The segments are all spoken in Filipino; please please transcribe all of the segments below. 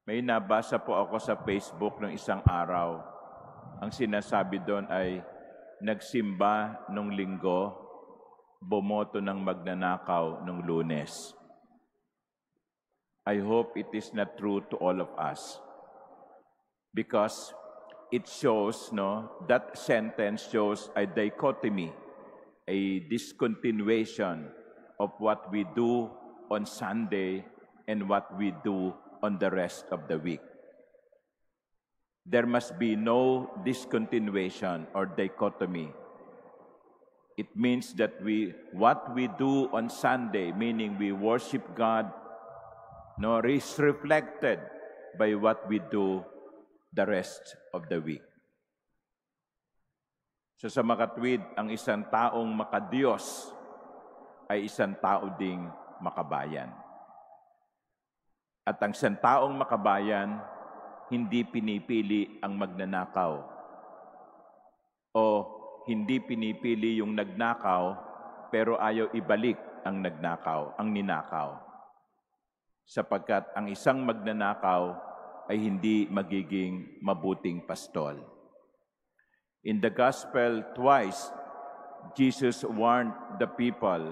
May nabasa po ako sa Facebook ng isang araw. Ang sinasabi doon ay, nagsimba nung linggo, bumoto ng magnanakaw nung Lunes. I hope it is not true to all of us. Because it shows, that sentence shows a dichotomy, a discontinuation of what we do on Sunday and what we do on the rest of the week. There must be no discontinuation or dichotomy. It means that what we do on Sunday, meaning we worship God, is reflected by what we do the rest of the week. So sa makatwid, ang isang taong makadiyos ay isang tao ding makabayan. At ang isang taong makabayan, hindi pinipili ang magnanakaw. O hindi pinipili yung nagnakaw, pero ayaw ibalik ang nagnakaw, ang ninakaw. Sapagkat ang isang magnanakaw ay hindi magiging mabuting pastol. In the gospel, twice, Jesus warned the people,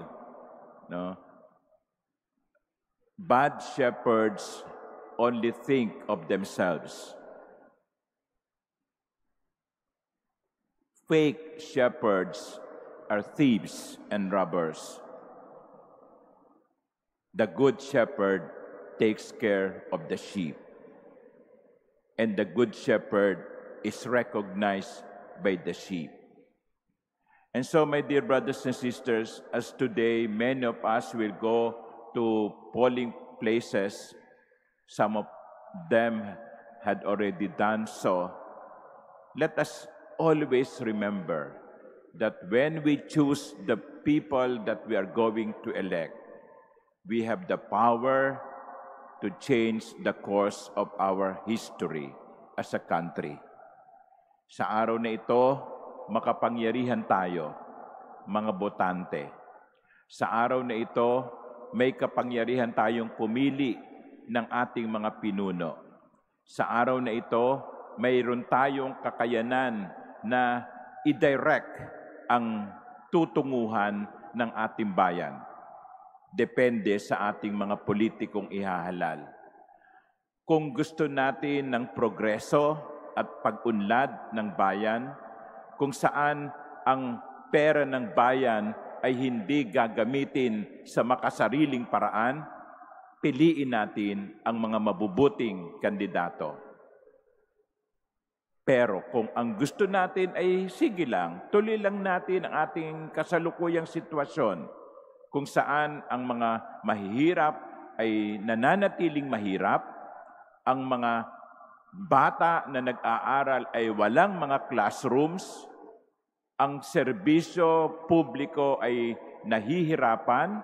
bad shepherds only think of themselves. Fake shepherds are thieves and robbers. The good shepherd takes care of the sheep. And the good shepherd is recognized by the sheep. And so, my dear brothers and sisters, as today many of us will go to polling places, some of them had already done so, let us always remember that when we choose the people that we are going to elect, we have the power to change the course of our history as a country. Sa araw na ito, makapangyarihan tayo, mga botante. Sa araw na ito, may kapangyarihan tayong pumili ng ating mga pinuno. Sa araw na ito, mayroon tayong kakayanan na i-direct ang tutunguhan ng ating bayan. Depende sa ating mga politikong ihahalal. Kung gusto natin ng progreso at pag-unlad ng bayan, kung saan ang pera ng bayan ay hindi gagamitin sa makasariling paraan, piliin natin ang mga mabubuting kandidato. Pero kung ang gusto natin ay sige lang, tuloy lang natin ang ating kasalukuyang sitwasyon, kung saan ang mga mahihirap ay nananatiling mahirap, ang mga bata na nag-aaral ay walang mga classrooms, ang serbisyo publiko ay nahihirapan,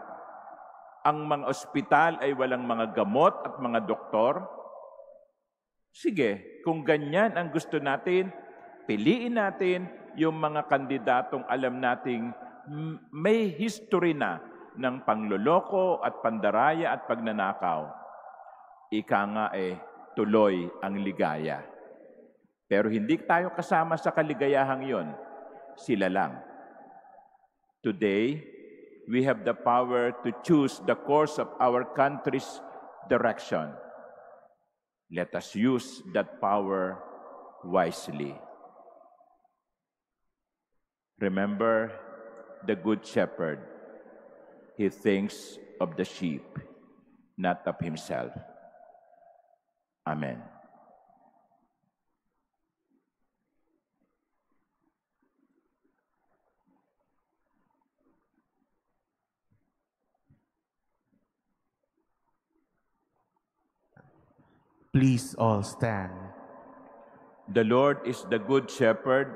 ang mga ospital ay walang mga gamot at mga doktor. Sige, kung ganyan ang gusto natin, piliin natin yung mga kandidatong alam nating may history na ng pangloloko at pandaraya at pagnanakaw. Ika nga tuloy ang ligaya. Pero hindi tayo kasama sa kaligayahang yon. Sila lang. Today, we have the power to choose the course of our country's direction. Let us use that power wisely. Remember the Good Shepherd. He thinks of the sheep, not of himself. Amen. Please all stand. The Lord is the good shepherd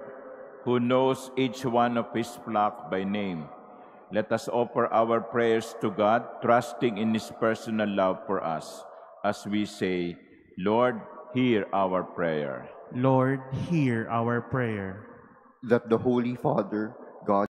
who knows each one of his flock by name. Let us offer our prayers to God, trusting in his personal love for us, as we say, Lord, hear our prayer. Lord, hear our prayer. That the Holy Father, God